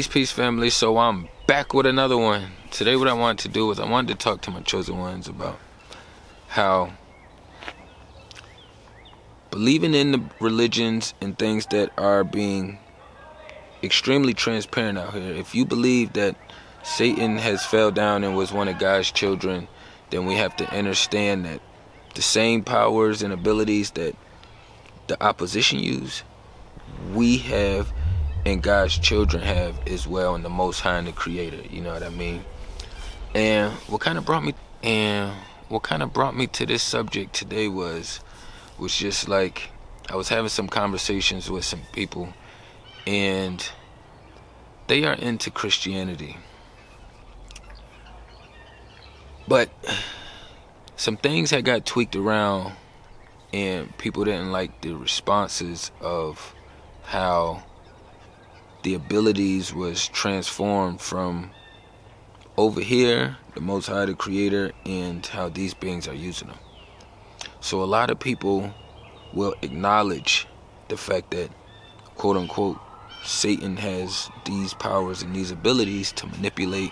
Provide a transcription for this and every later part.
Peace, family. So I'm back with another one. Today what I wanted to do was I wanted to talk to my chosen ones about how believing in the religions and things that are being extremely transparent out here. If you believe that Satan has fell down and was one of God's children, then we have to understand that the same powers and abilities that the opposition use, we have and God's children have as well, in the Most High and the Creator. You know what I mean? And what kind of brought me to this subject today was just like I was having some conversations with some people, and they are into Christianity, but some things had got tweaked around, and people didn't like the responses of how the abilities was transformed from over here, the Most High, the Creator, and how these beings are using them. So a lot of people will acknowledge the fact that, quote unquote, Satan has these powers and these abilities to manipulate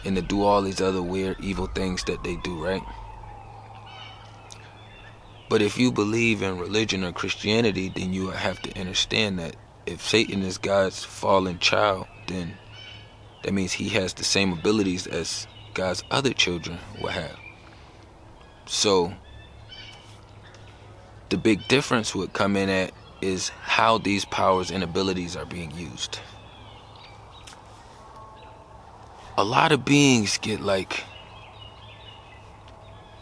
and to do all these other weird, evil things that they do, right? But if you believe in religion or Christianity, then you have to understand that if Satan is God's fallen child, then that means he has the same abilities as God's other children will have. So the big difference would come in at is how these powers and abilities are being used. A lot of beings get like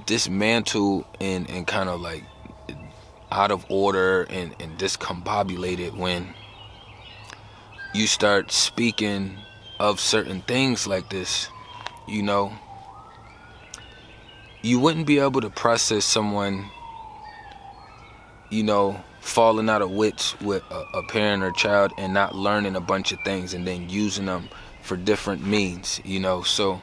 dismantled and kind of like out of order and discombobulated when you start speaking of certain things like this. You know, you wouldn't be able to process someone, you know, falling out of wits with a parent or child and not learning a bunch of things and then using them for different means, you know. So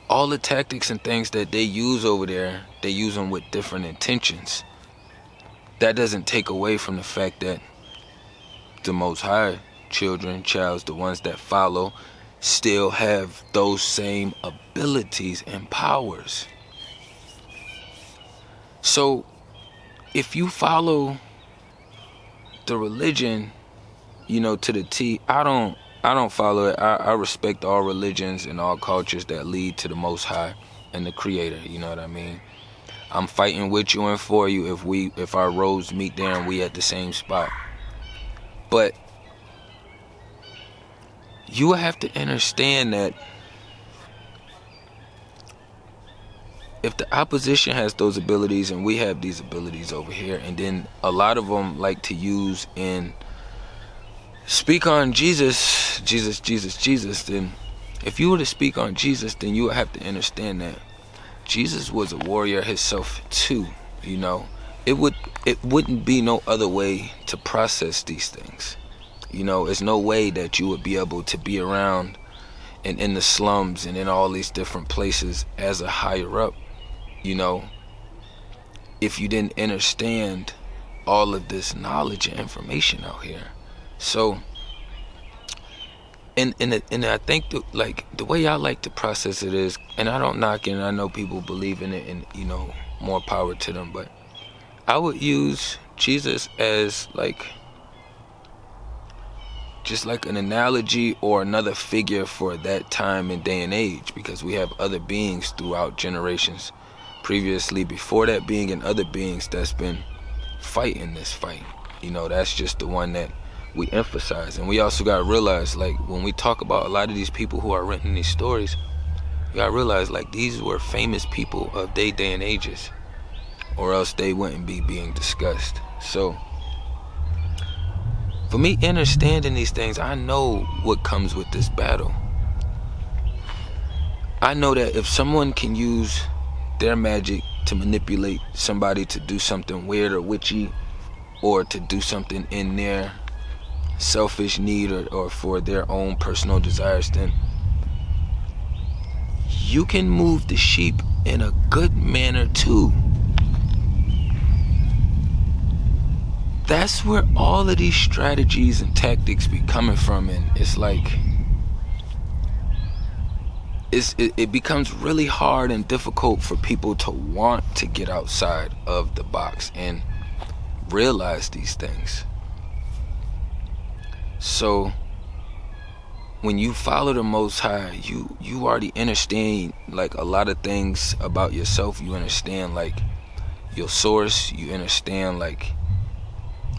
all the tactics and things that they use over there, they use them with different intentions. That doesn't take away from the fact that the Most High childs, the ones that follow, still have those same abilities and powers. So if you follow the religion, you know, to the T, I don't follow it. I respect all religions and all cultures that lead to the Most High and the Creator, you know what I mean? I'm fighting with you and for you if our roads meet there and we at the same spot. But you have to understand that if the opposition has those abilities and we have these abilities over here, and then a lot of them like to use and speak on Jesus, then if you were to speak on Jesus, then you would have to understand that Jesus was a warrior himself too, you know. It wouldn't be no other way to process these things. You know, there's no way that you would be able to be around and in the slums and in all these different places as a higher up, you know, if you didn't understand all of this knowledge and information out here. So, and I think the way I like to process it is, and I don't knock it, and I know people believe in it, and you know, more power to them, but I would use Jesus as like just like an analogy or another figure for that time and day and age, because we have other beings throughout generations previously before that being and other beings that's been fighting this fight. You know, that's just the one that we emphasize. And we also got to realize, like, when we talk about a lot of these people who are written these stories, you got to realize, like, these were famous people of their day and ages, or else they wouldn't be being discussed. So for me understanding these things, I know what comes with this battle. I know that if someone can use their magic to manipulate somebody to do something weird or witchy, or to do something in their selfish need or for their own personal desires, then you can move the sheep in a good manner too. that's where all of these strategies and tactics be coming from. And it's like, it becomes really hard and difficult for people to want to get outside of the box and realize these things. So when you follow the Most High, you already understand like a lot of things about yourself. You understand like your source. You understand like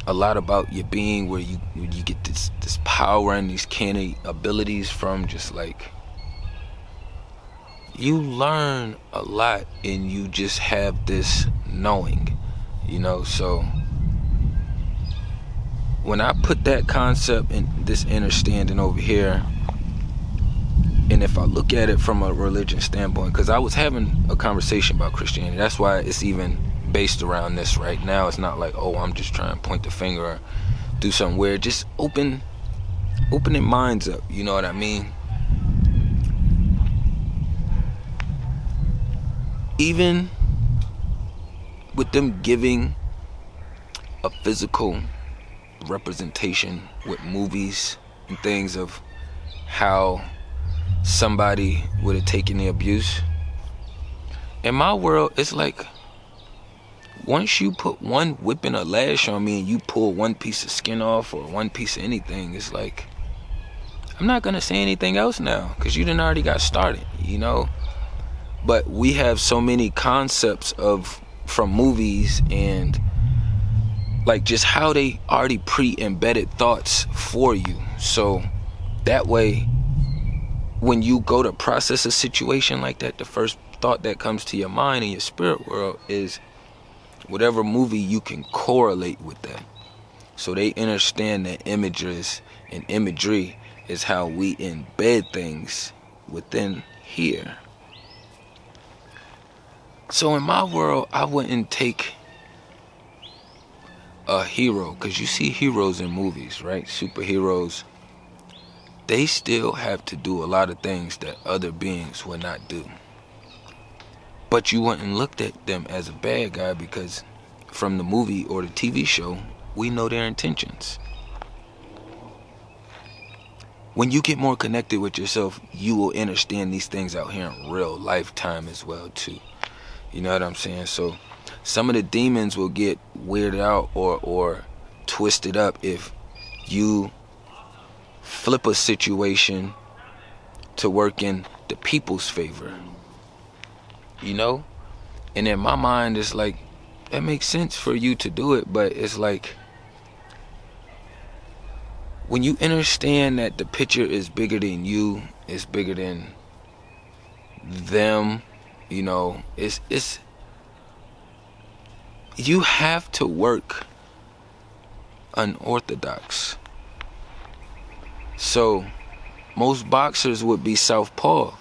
a lot about your being, where you get this power and these canny abilities from. Just like, you learn a lot and you just have this knowing, you know. So when I put that concept and this understanding over here, and if I look at it from a religion standpoint, because I was having a conversation about Christianity, that's why it's even based around this right now. It's not like, oh, I'm just trying to point the finger or do something weird. Just opening minds up, you know what I mean? Even with them giving a physical representation with movies and things of how somebody would have taken the abuse, in my world, it's like, once you put one whipping or lash on me and you pull one piece of skin off or one piece of anything, it's like, I'm not gonna say anything else now, because you done already got started, you know. But we have so many concepts from movies and like just how they already pre-embedded thoughts for you. So that way, when you go to process a situation like that, the first thought that comes to your mind and your spirit world is whatever movie you can correlate with that. So they understand that images and imagery is how we embed things within here. So in my world, I wouldn't take a hero, because you see heroes in movies, right? Superheroes, they still have to do a lot of things that other beings would not do. But you wouldn't look at them as a bad guy, because from the movie or the TV show, we know their intentions. When you get more connected with yourself, you will understand these things out here in real lifetime as well too. You know what I'm saying? So some of the demons will get weirded out or twisted up if you flip a situation to work in the people's favor. You know? And in my mind, it's like, that makes sense for you to do it, but it's like, when you understand that the picture is bigger than you, it's bigger than them, you know, it's you have to work unorthodox. So most boxers would be southpaw.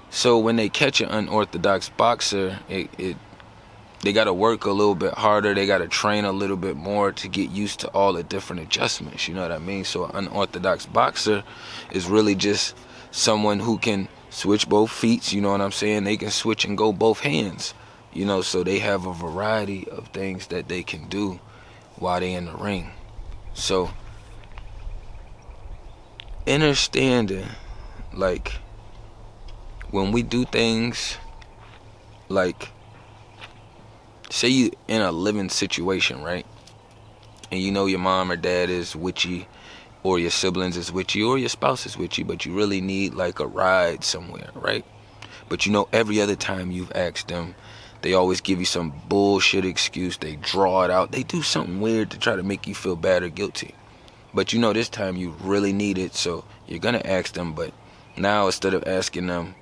So when they catch an unorthodox boxer, they got to work a little bit harder. They got to train a little bit more to get used to all the different adjustments. You know what I mean? So an unorthodox boxer is really just someone who can switch both feet. You know what I'm saying? They can switch and go both hands. You know, so they have a variety of things that they can do while they in the ring. So understanding, like, when we do things like, say you in a living situation, right? And you know your mom or dad is with you, or your siblings is with you, or your spouse is with you, but you really need like a ride somewhere, right? But you know every other time you've asked them, they always give you some bullshit excuse. They draw it out. They do something weird to try to make you feel bad or guilty. But you know this time you really need it, so you're gonna ask them. But now instead of asking them,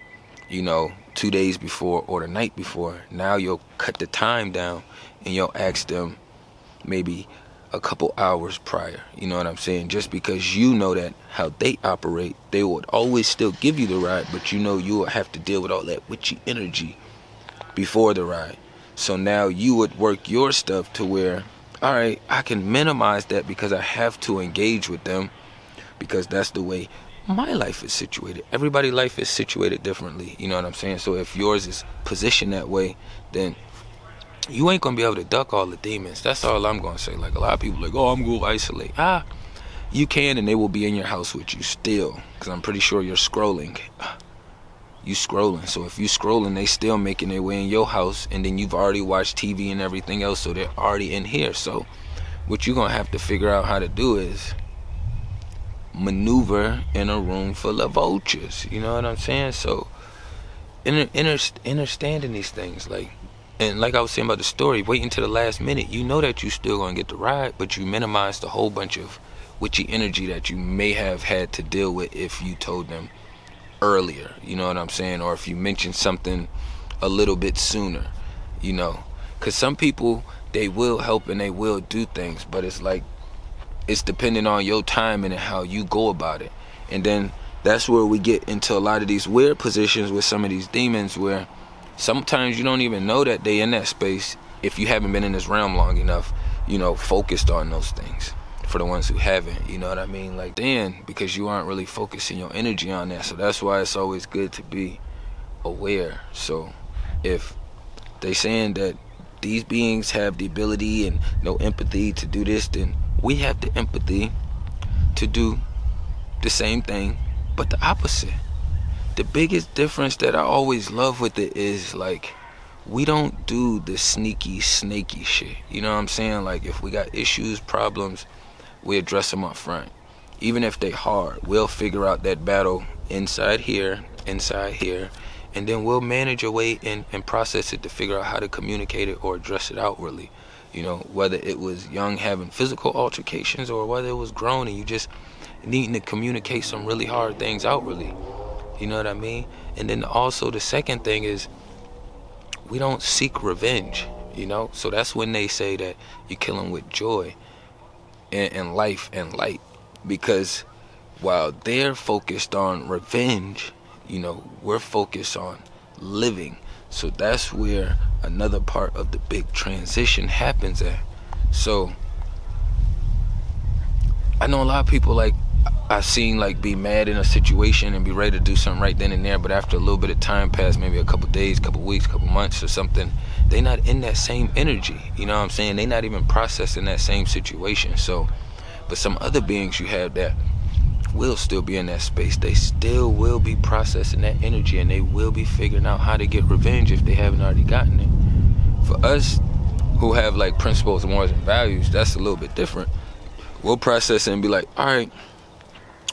you know, 2 days before or the night before, now you'll cut the time down and you'll ask them maybe a couple hours prior. You know what I'm saying? Just because you know that how they operate, they would always still give you the ride, but you know you will have to deal with all that witchy energy before the ride. So now you would work your stuff to where, all right, I can minimize that because I have to engage with them, because that's the way my life is situated. Everybody's life is situated differently. You know what I'm saying? So if yours is positioned that way, then you ain't gonna be able to duck all the demons. That's all I'm gonna say. Like, a lot of people like, oh, I'm gonna isolate. You can, and they will be in your house with you still, because I'm pretty sure you're scrolling. You scrolling. So if you scrolling, they still making their way in your house, and then you've already watched TV and everything else, so they're already in here. So what you're gonna have to figure out how to do is maneuver in a room full of vultures. You know what I'm saying? So understanding these things, like, and like I was saying about the story, waiting to the last minute, you know that you still gonna get the ride, but you minimize the whole bunch of witchy energy that you may have had to deal with if you told them earlier, you know what I'm saying, or if you mentioned something a little bit sooner, you know, because some people, they will help and they will do things, but it's like, it's depending on your timing and how you go about it. And then that's where we get into a lot of these weird positions with some of these demons, where sometimes you don't even know that they in that space if you haven't been in this realm long enough, you know, focused on those things. For the ones who haven't, you know what I mean? Like, then, because you aren't really focusing your energy on that. So that's why it's always good to be aware. So if they saying that these beings have the ability and no empathy to do this, then we have the empathy to do the same thing, but the opposite. The biggest difference that I always love with it is, like, we don't do the sneaky, snaky shit. You know what I'm saying? Like, if we got issues, problems, we address them up front. Even if they hard, we'll figure out that battle inside here, and then we'll manage a way and process it to figure out how to communicate it or address it outwardly. You know, whether it was young having physical altercations, or whether it was grown and you just needing to communicate some really hard things outwardly. You know what I mean? And then also the second thing is, we don't seek revenge, you know? So that's when they say that you kill them with joy and life and light, because while they're focused on revenge, you know, we're focused on living. So that's where another part of the big transition happens at. So I know a lot of people, like, I've seen, like, be mad in a situation and be ready to do something right then and there, but after a little bit of time pass, maybe a couple days, couple weeks, couple months or something, they not in that same energy. You know what I'm saying? They not even processing that same situation. So, but some other beings you have that will still be in that space. They still will be processing that energy, and they will be figuring out how to get revenge if they haven't already gotten it. For us who have, like, principles, morals, and values, that's a little bit different. We'll process it and be like, all right,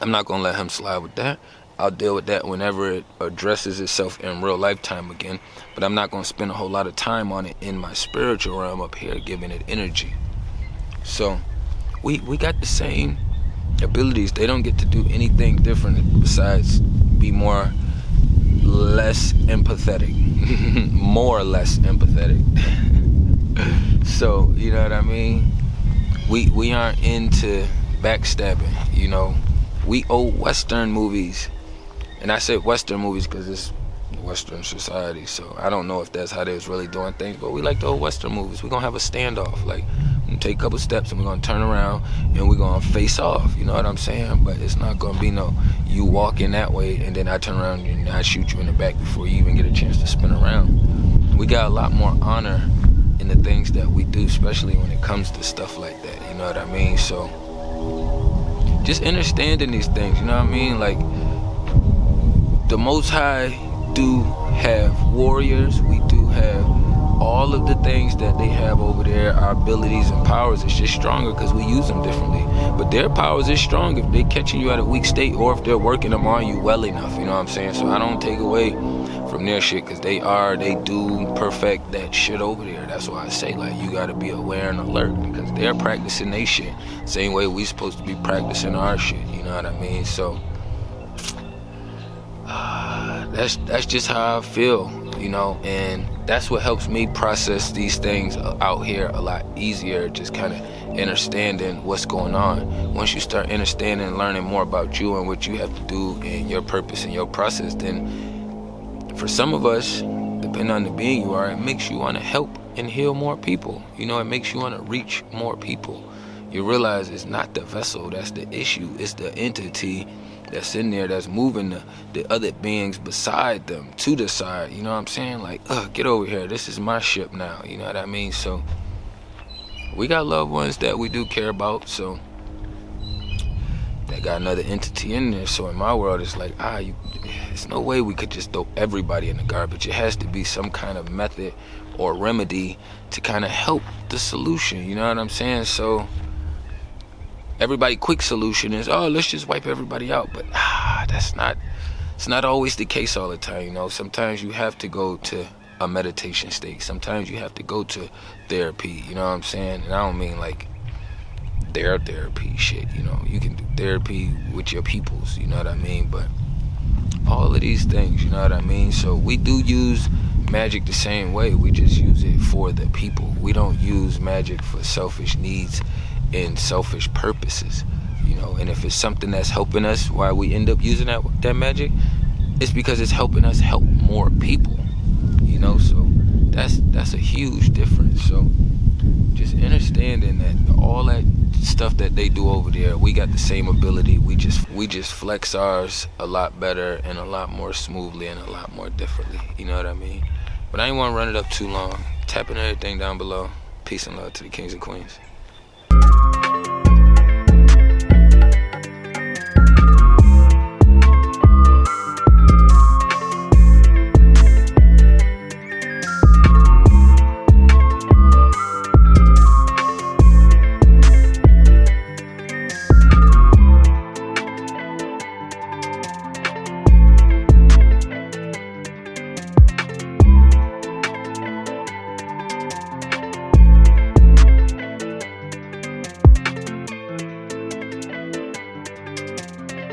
I'm not gonna let him slide with that. I'll deal with that whenever it addresses itself in real lifetime again, but I'm not gonna spend a whole lot of time on it in my spiritual realm up here, giving it energy. So we got the same abilities. They don't get to do anything different besides be less empathetic. More or less empathetic. So, you know what I mean? We aren't into backstabbing, you know. We owe Western movies, and I said Western movies because it's Western society, so I don't know if that's how they was really doing things, but we like the old Western movies. We're gonna have a standoff, like, we're gonna take a couple steps and we're gonna turn around and we're gonna face off, you know what I'm saying? But it's not gonna be no, you walk in that way and then I turn around and I shoot you in the back before you even get a chance to spin around. We got a lot more honor in the things that we do, especially when it comes to stuff like that, you know what I mean? So just understanding these things, you know what I mean? Like, the Most High do have warriors. We do have all of the things that they have over there. Our abilities and powers is just stronger because we use them differently. But their powers is strong if they catching you at a weak state, or if they're working them on you well enough, you know what I'm saying? So I don't take away from their shit, because they do perfect that shit over there. That's why I say, like, you gotta be aware and alert, because they're practicing their shit same way we supposed to be practicing our shit, you know what I mean? So that's just how I feel, you know, and that's what helps me process these things out here a lot easier, just kind of understanding what's going on. Once you start understanding and learning more about you and what you have to do and your purpose and your process, then for some of us, depending on the being you are, it makes you want to help and heal more people. You know, it makes you want to reach more people. You realize it's not the vessel that's the issue, it's the entity that's in there that's moving the other beings beside them to the side. You know what I'm saying? Like, get over here. This is my ship now. You know what I mean? So we got loved ones that we do care about. So that got another entity in there. So in my world, it's like, there's no way we could just throw everybody in the garbage. It has to be some kind of method or remedy to kind of help the solution. You know what I'm saying? So everybody quick solution is, let's just wipe everybody out. But it's not always the case all the time. You know, sometimes you have to go to a meditation state. Sometimes you have to go to therapy. You know what I'm saying? And I don't mean like their therapy shit. You know, you can do therapy with your peoples. You know what I mean? But all of these things, you know what I mean? So we do use magic the same way. We just use it for the people. We don't use magic for selfish needs and selfish purposes, you know. And if it's something that's helping us, why we end up using that magic, it's because it's helping us help more people, you know. So that's a huge difference. So just understanding that all that stuff that they do over there, we got the same ability. We just flex ours a lot better and a lot more smoothly and a lot more differently. You know what I mean? But I ain't want to run it up too long. Tapping everything down below. Peace and love to the kings and queens.